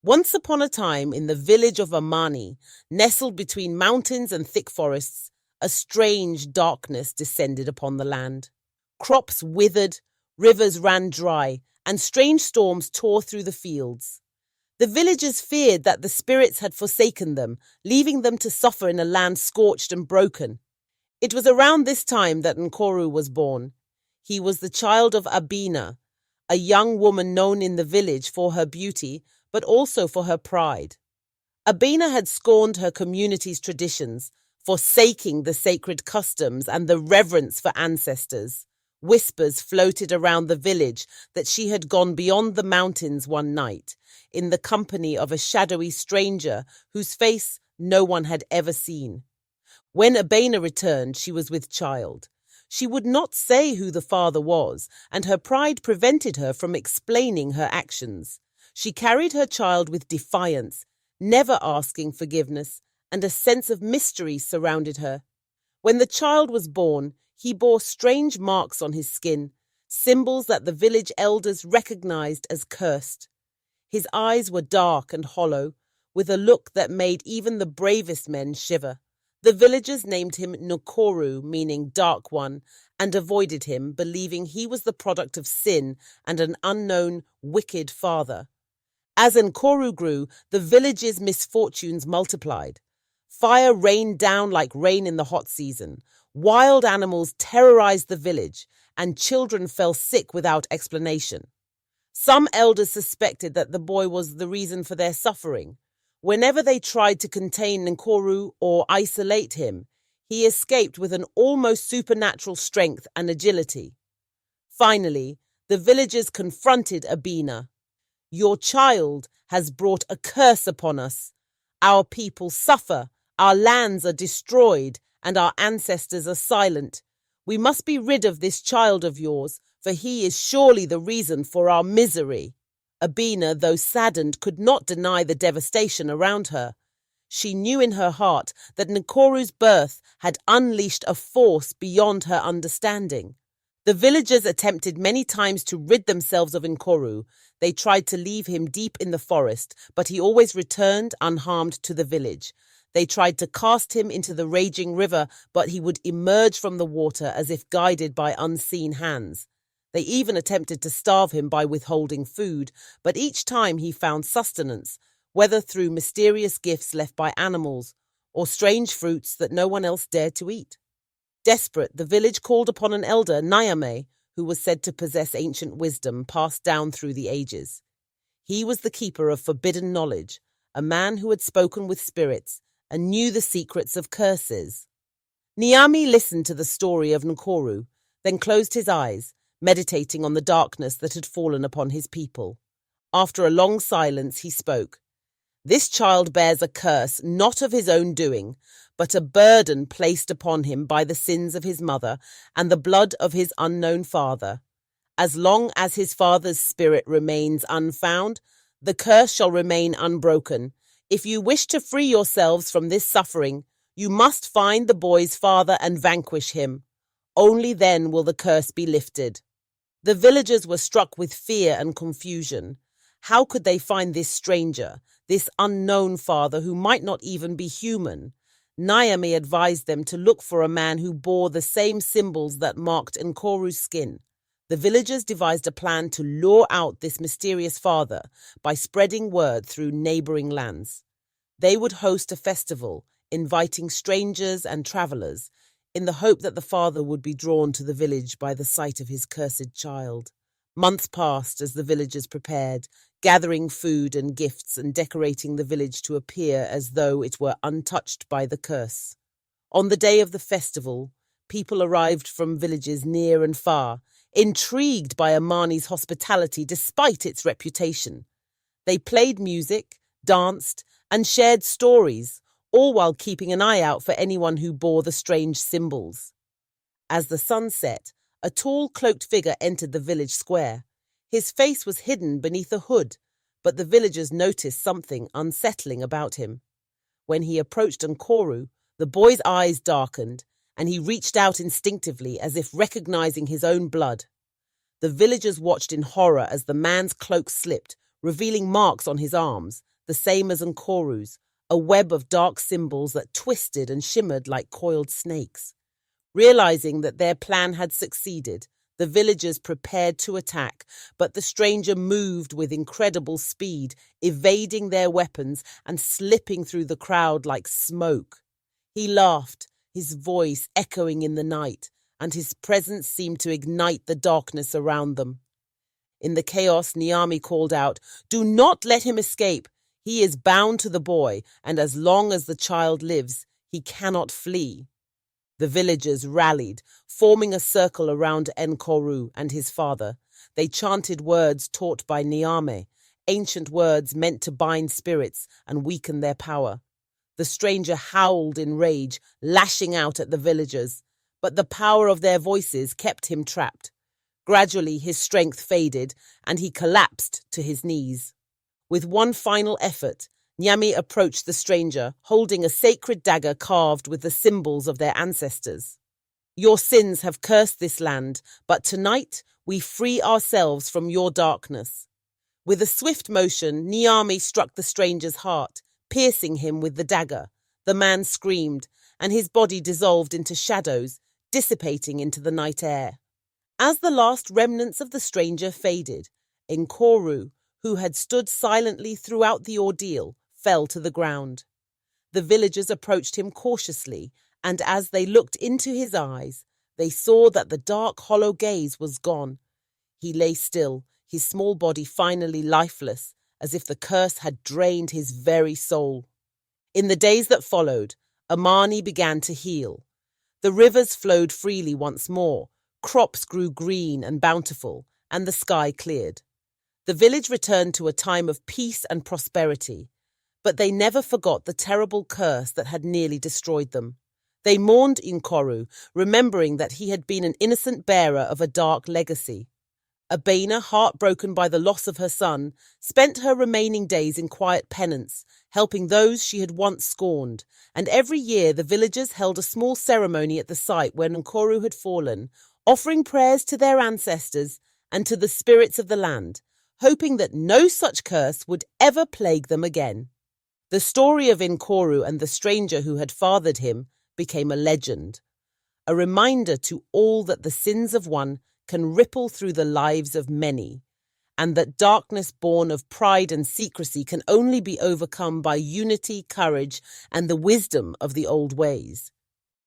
Once upon a time, in the village of Amani, nestled between mountains and thick forests, a strange darkness descended upon the land. Crops withered, rivers ran dry, and strange storms tore through the fields. The villagers feared that the spirits had forsaken them, leaving them to suffer in a land scorched and broken. It was around this time that Nkoru was born. He was the child of Abena, a young woman known in the village for her beauty, but also for her pride. Abena had scorned her community's traditions, forsaking the sacred customs and the reverence for ancestors. Whispers floated around the village that she had gone beyond the mountains one night, in the company of a shadowy stranger whose face no one had ever seen. When Abena returned, she was with child. She would not say who the father was, and her pride prevented her from explaining her actions. She carried her child with defiance, never asking forgiveness, and a sense of mystery surrounded her. When the child was born, he bore strange marks on his skin, symbols that the village elders recognized as cursed. His eyes were dark and hollow, with a look that made even the bravest men shiver. The villagers named him Nkoru, meaning dark one, and avoided him, believing he was the product of sin and an unknown, wicked father. As Nkoru grew, the village's misfortunes multiplied. Fire rained down like rain in the hot season. Wild animals terrorized the village, and children fell sick without explanation. Some elders suspected that the boy was the reason for their suffering. Whenever they tried to contain Nkoru or isolate him, he escaped with an almost supernatural strength and agility. Finally, the villagers confronted Abena. "Your child has brought a curse upon us. Our people suffer, our lands are destroyed, and our ancestors are silent. We must be rid of this child of yours, for he is surely the reason for our misery." Abena, though saddened, could not deny the devastation around her. She knew in her heart that Nkoru's birth had unleashed a force beyond her understanding. The villagers attempted many times to rid themselves of Nkoru. They tried to leave him deep in the forest, but he always returned unharmed to the village. They tried to cast him into the raging river, but he would emerge from the water as if guided by unseen hands. They even attempted to starve him by withholding food, but each time he found sustenance, whether through mysterious gifts left by animals or strange fruits that no one else dared to eat. Desperate, the village called upon an elder, Nyame, who was said to possess ancient wisdom passed down through the ages. He was the keeper of forbidden knowledge, a man who had spoken with spirits and knew the secrets of curses. Nyame listened to the story of Nkoru, then closed his eyes, meditating on the darkness that had fallen upon his people. After a long silence, he spoke. "This child bears a curse not of his own doing, but a burden placed upon him by the sins of his mother and the blood of his unknown father. As long as his father's spirit remains unfound, the curse shall remain unbroken. If you wish to free yourselves from this suffering, you must find the boy's father and vanquish him. Only then will the curse be lifted." The villagers were struck with fear and confusion. How could they find this stranger, this unknown father who might not even be human? Nyame advised them to look for a man who bore the same symbols that marked Nkoru's skin. The villagers devised a plan to lure out this mysterious father by spreading word through neighboring lands. They would host a festival, inviting strangers and travelers, in the hope that the father would be drawn to the village by the sight of his cursed child. Months passed as the villagers prepared, gathering food and gifts and decorating the village to appear as though it were untouched by the curse. On the day of the festival, people arrived from villages near and far, intrigued by Amani's hospitality despite its reputation. They played music, danced, and shared stories, all while keeping an eye out for anyone who bore the strange symbols. As the sun set, a tall cloaked figure entered the village square. His face was hidden beneath a hood, but the villagers noticed something unsettling about him. When he approached Nkoru, the boy's eyes darkened, and he reached out instinctively as if recognizing his own blood. The villagers watched in horror as the man's cloak slipped, revealing marks on his arms, the same as Nkoru's, a web of dark symbols that twisted and shimmered like coiled snakes. Realizing that their plan had succeeded, the villagers prepared to attack, but the stranger moved with incredible speed, evading their weapons and slipping through the crowd like smoke. He laughed, his voice echoing in the night, and his presence seemed to ignite the darkness around them. In the chaos, Niami called out, "Do not let him escape. He is bound to the boy, and as long as the child lives, he cannot flee." The villagers rallied, forming a circle around Nkoru and his father. They chanted words taught by Niame, ancient words meant to bind spirits and weaken their power. The stranger howled in rage, lashing out at the villagers, but the power of their voices kept him trapped. Gradually, his strength faded, and he collapsed to his knees. With one final effort, Nyami approached the stranger, holding a sacred dagger carved with the symbols of their ancestors. "Your sins have cursed this land, but tonight we free ourselves from your darkness." With a swift motion, Nyami struck the stranger's heart, piercing him with the dagger. The man screamed, and his body dissolved into shadows, dissipating into the night air. As the last remnants of the stranger faded, Nkoru, who had stood silently throughout the ordeal, fell to the ground. The villagers approached him cautiously, and as they looked into his eyes, they saw that the dark, hollow gaze was gone. He lay still, his small body finally lifeless, as if the curse had drained his very soul. In the days that followed, Amani began to heal. The rivers flowed freely once more, crops grew green and bountiful, and the sky cleared. The village returned to a time of peace and prosperity, but they never forgot the terrible curse that had nearly destroyed them. They mourned Nkoru, remembering that he had been an innocent bearer of a dark legacy. Abena, heartbroken by the loss of her son, spent her remaining days in quiet penance, helping those she had once scorned, and every year the villagers held a small ceremony at the site where Nkoru had fallen, offering prayers to their ancestors and to the spirits of the land, hoping that no such curse would ever plague them again. The story of Nkoru and the stranger who had fathered him became a legend, a reminder to all that the sins of one can ripple through the lives of many, and that darkness born of pride and secrecy can only be overcome by unity, courage, and the wisdom of the old ways.